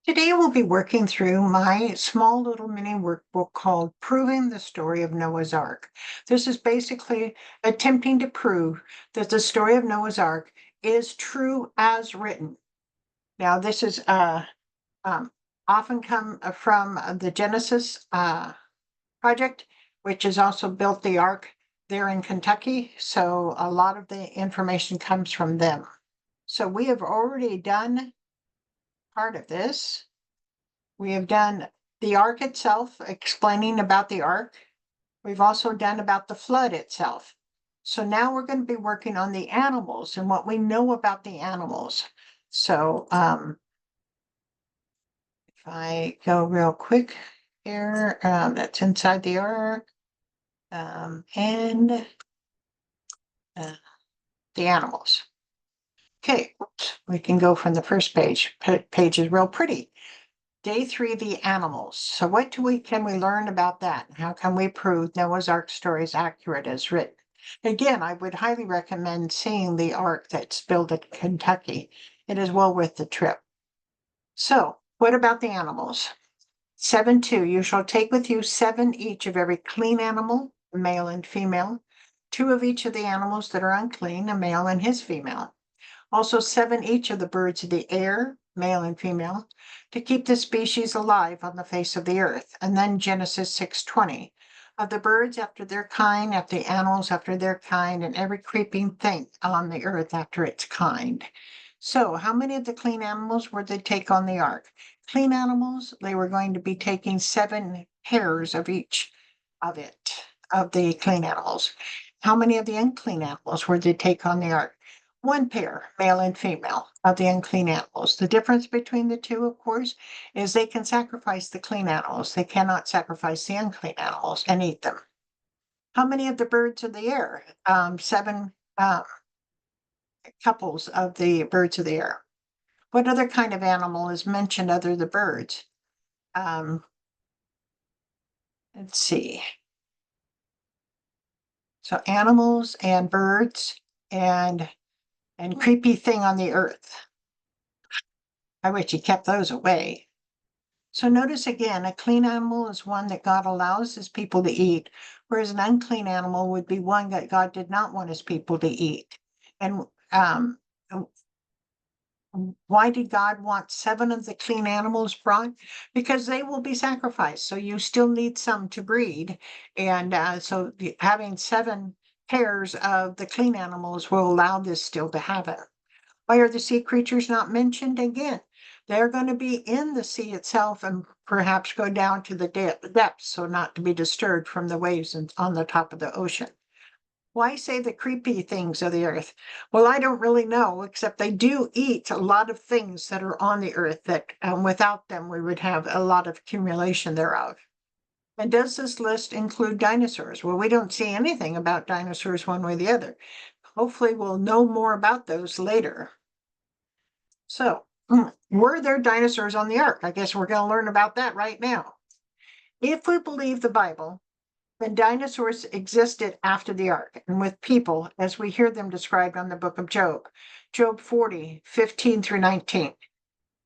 Today we'll be working through my small little mini workbook called Proving the Story of Noah's Ark. This is basically attempting to prove that the story of Noah's Ark is true as written. Now, this is um, often come from the Genesis project, which has also built the Ark there in Kentucky. So a lot of the information comes from them. So we have already done part of this. We have done the ark itself, explaining about the ark. We've also done about the flood itself. So now we're going to be working on the animals and what we know about the animals. So if I go real quick here, that's inside the ark, and the animals. Okay, oops, we can go from the first page. Page is real pretty. Day 3, the animals. So what can we learn about that? How can we prove Noah's Ark story is accurate as written? Again, I would highly recommend seeing the Ark that's built at Kentucky. It is well worth the trip. So what about the animals? 7:2, you shall take with you 7 each of every clean animal, male and female, 2 of each of the animals that are unclean, a male and his female. Also 7 each of the birds of the air, male and female, to keep the species alive on the face of the earth. And then Genesis 6:20, of the birds after their kind, of the animals after their kind, and every creeping thing on the earth after its kind. So how many of the clean animals were they take on the ark? Clean animals, they were going to be taking 7 pairs of each of the clean animals. How many of the unclean animals were they take on the ark? 1 pair, male and female, of the unclean animals. The difference between the two, of course, is they can sacrifice the clean animals. They cannot sacrifice the unclean animals and eat them. How many of the birds of the air? 7 couples of the birds of the air. What other kind of animal is mentioned other than the birds? Let's see. So animals and birds and creepy thing on the earth. I wish you kept those away. So notice again, a clean animal is one that God allows his people to eat, whereas an unclean animal would be one that God did not want his people to eat. And why did God want 7 of the clean animals brought? Because they will be sacrificed. So you still need some to breed. And so having 7 pairs of the clean animals will allow this still to happen. Why are the sea creatures not mentioned again? They're going to be in the sea itself and perhaps go down to the depths so not to be disturbed from the waves on the top of the ocean. Why say the creepy things of the earth? Well, I don't really know, except they do eat a lot of things that are on the earth that without them we would have a lot of accumulation thereof. And does this list include dinosaurs? Well, we don't see anything about dinosaurs one way or the other. Hopefully we'll know more about those later. So, were there dinosaurs on the ark? I guess we're going to learn about that right now. If we believe the Bible, then dinosaurs existed after the ark and with people as we hear them described on the book of Job. Job 40:15-19.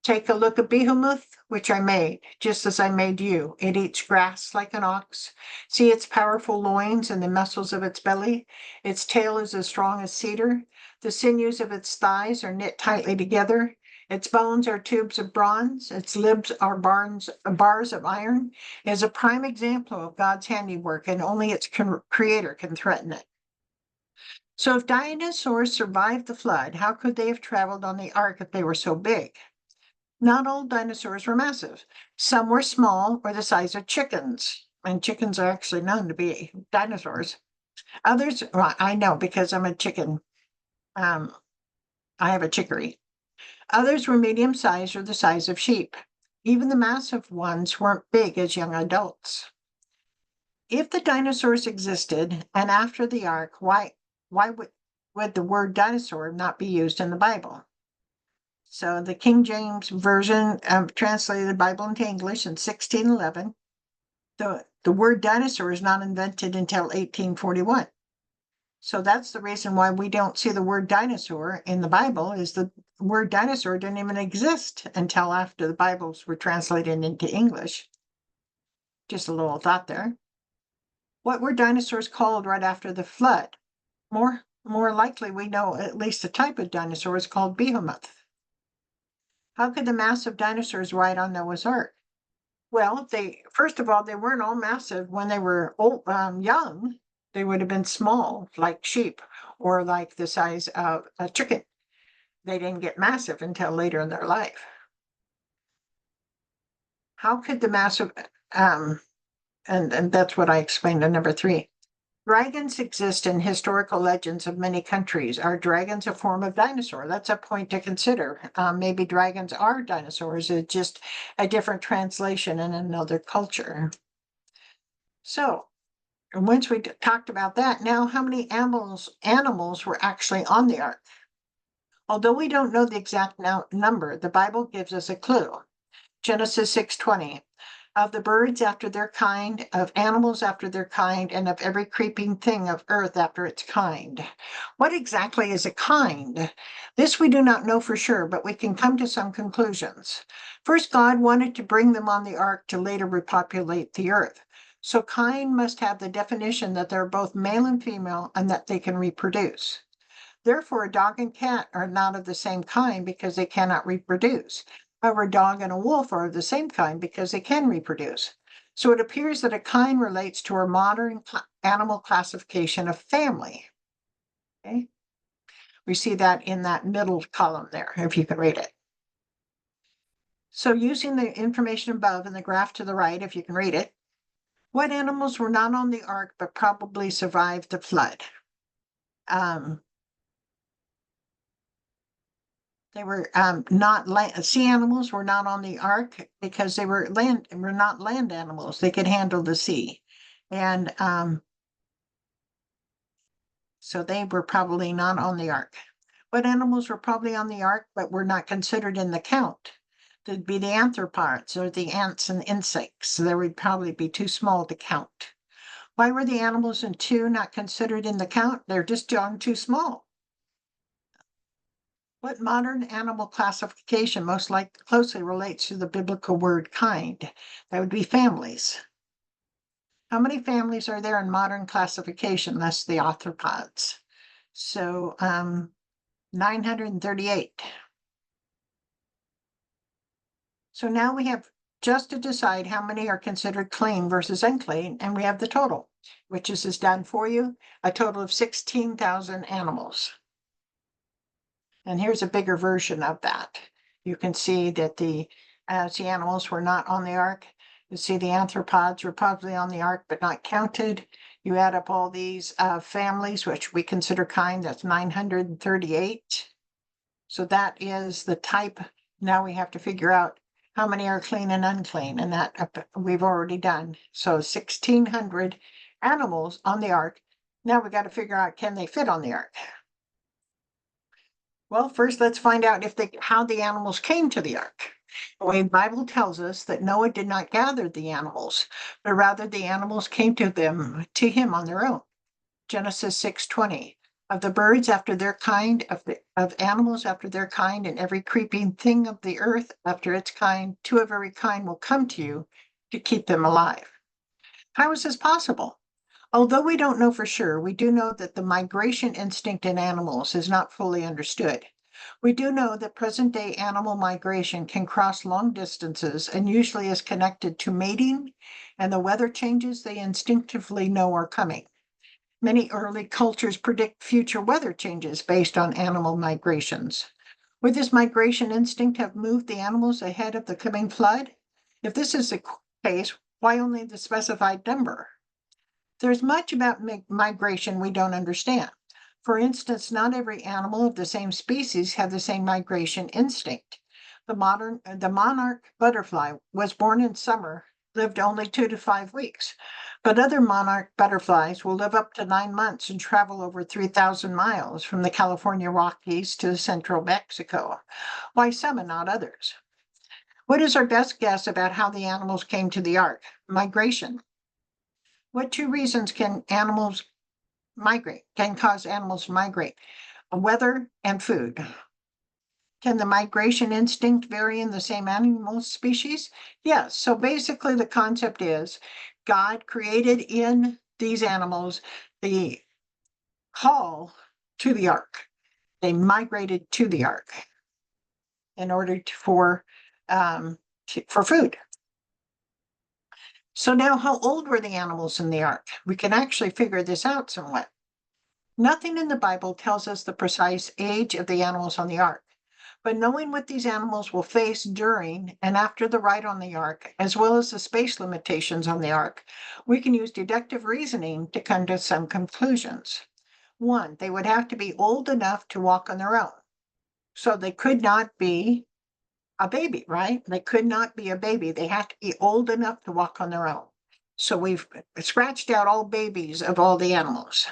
Take a look at Behemoth, which I made, just as I made you. It eats grass like an ox. See its powerful loins and the muscles of its belly. Its tail is as strong as cedar. The sinews of its thighs are knit tightly together. Its bones are tubes of bronze. Its limbs are bars of iron. It is a prime example of God's handiwork, and only its creator can threaten it. So if dinosaurs survived the flood, how could they have traveled on the ark if they were so big? Not all dinosaurs were massive. Some were small or the size of chickens, and chickens are actually known to be dinosaurs. Others, well, I know because I'm a chicken. I have a chicory. Others were medium sized or the size of sheep. Even the massive ones weren't big as young adults. If the dinosaurs existed and after the ark, why would the word dinosaur not be used in the Bible? So the King James Version translated the Bible into English in 1611. The word dinosaur is not invented until 1841. So that's the reason why we don't see the word dinosaur in the Bible, is the word dinosaur didn't even exist until after the Bibles were translated into English. Just a little thought there. What were dinosaurs called right after the flood? More likely, we know at least a type of dinosaur is called behemoth. How could the massive dinosaurs ride on Noah's Ark? Well, first of all, they weren't all massive when they were young. They would have been small, like sheep, or like the size of a chicken. They didn't get massive until later in their life. How could the massive, and that's what I explained in number 3. Dragons exist in historical legends of many countries. Are dragons a form of dinosaur? That's a point to consider. Maybe dragons are dinosaurs. It's just a different translation in another culture. So, once we talked about that, now how many animals were actually on the ark? Although we don't know the exact number, the Bible gives us a clue. Genesis 6:20. Of the birds after their kind, of animals after their kind, and of every creeping thing of earth after its kind. What exactly is a kind? This we do not know for sure, but we can come to some conclusions. First, God wanted to bring them on the ark to later repopulate the earth. So kind must have the definition that they're both male and female and that they can reproduce. Therefore, a dog and cat are not of the same kind because they cannot reproduce. However, a dog and a wolf are of the same kind because they can reproduce. So it appears that a kind relates to our modern animal classification of family. Okay? We see that in that middle column there, if you can read it. So using the information above and the graph to the right, if you can read it, what animals were not on the ark but probably survived the flood? They were not sea animals were not on the ark because they were not land animals. They could handle the sea. And so they were probably not on the ark. What animals were probably on the ark but were not considered in the count? There'd be the arthropods or the ants and insects. So they would probably be too small to count. Why were the animals in 2 not considered in the count? They're just too small. What modern animal classification most closely relates to the biblical word kind? That would be families. How many families are there in modern classification, less the arthropods? So 938. So now we have just to decide how many are considered clean versus unclean, and we have the total, which is done for you, a total of 16,000 animals. And here's a bigger version of that. You can see that the animals were not on the ark. You see the arthropods were probably on the ark, but not counted. You add up all these families, which we consider kind, that's 938. So that is the type. Now we have to figure out how many are clean and unclean, and that we've already done. So 1,600 animals on the ark. Now we got to figure out, can they fit on the ark? Well, first let's find out how the animals came to the ark. The Bible tells us that Noah did not gather the animals, but rather the animals came to him on their own. Genesis 6:20. Of the birds after their kind, of animals after their kind, and every creeping thing of the earth after its kind, 2 of every kind will come to you to keep them alive. How is this possible? Although we don't know for sure, we do know that the migration instinct in animals is not fully understood. We do know that present-day animal migration can cross long distances and usually is connected to mating and the weather changes they instinctively know are coming. Many early cultures predict future weather changes based on animal migrations. Would this migration instinct have moved the animals ahead of the coming flood? If this is the case, why only the specified number? There's much about migration we don't understand. For instance, not every animal of the same species have the same migration instinct. The monarch butterfly was born in summer, lived only 2 to 5 weeks, but other monarch butterflies will live up to 9 months and travel over 3,000 miles from the California Rockies to central Mexico. Why some and not others? What is our best guess about how the animals came to the ark? Migration. What 2 reasons can animals migrate, can cause animals to migrate. Weather and food. Can the migration instinct vary in the same animal species? Yes. So basically, the concept is God created in these animals the call to the ark. They migrated to the ark in order for food. So now, how old were the animals in the ark? We can actually figure this out somewhat. Nothing in the Bible tells us the precise age of the animals on the ark. But knowing what these animals will face during and after the ride on the ark, as well as the space limitations on the ark, we can use deductive reasoning to come to some conclusions. One, they would have to be old enough to walk on their own. So they could not be a baby, right? They could not be a baby. They have to be old enough to walk on their own. So we've scratched out all babies of all the animals.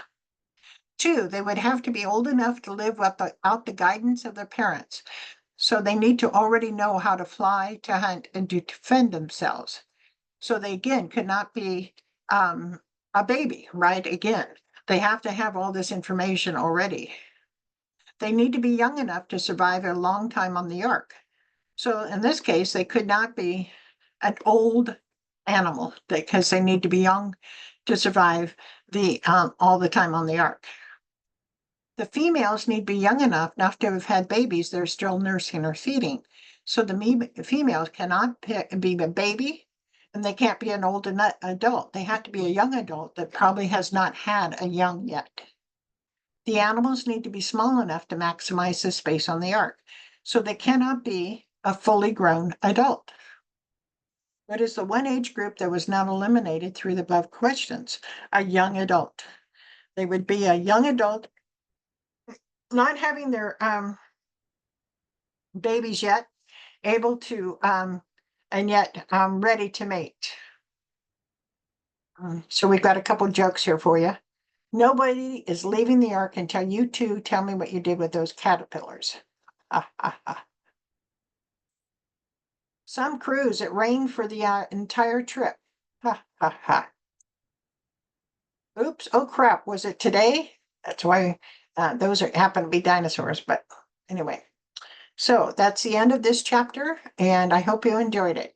Two, they would have to be old enough to live without the guidance of their parents. So they need to already know how to fly, to hunt, and to defend themselves. So they, again, could not be a baby, right? Again, they have to have all this information already. They need to be young enough to survive a long time on the ark. So in this case, they could not be an old animal because they need to be young to survive all the time on the ark. The females need to be young enough not to have had babies they're still nursing or feeding. So the females cannot be a baby and they can't be an old adult. They have to be a young adult that probably has not had a young yet. The animals need to be small enough to maximize the space on the ark. So they cannot be a fully grown adult. What is the one age group that was not eliminated through the above questions? A young adult. They would be a young adult, not having their babies yet, able to and yet ready to mate. So we've got a couple jokes here for you. Nobody is leaving the ark until you two tell me what you did with those caterpillars. Some cruise, it rained for the entire trip. Oops, oh crap, was it today? That's why those happen to be dinosaurs, but anyway. So that's the end of this chapter, and I hope you enjoyed it.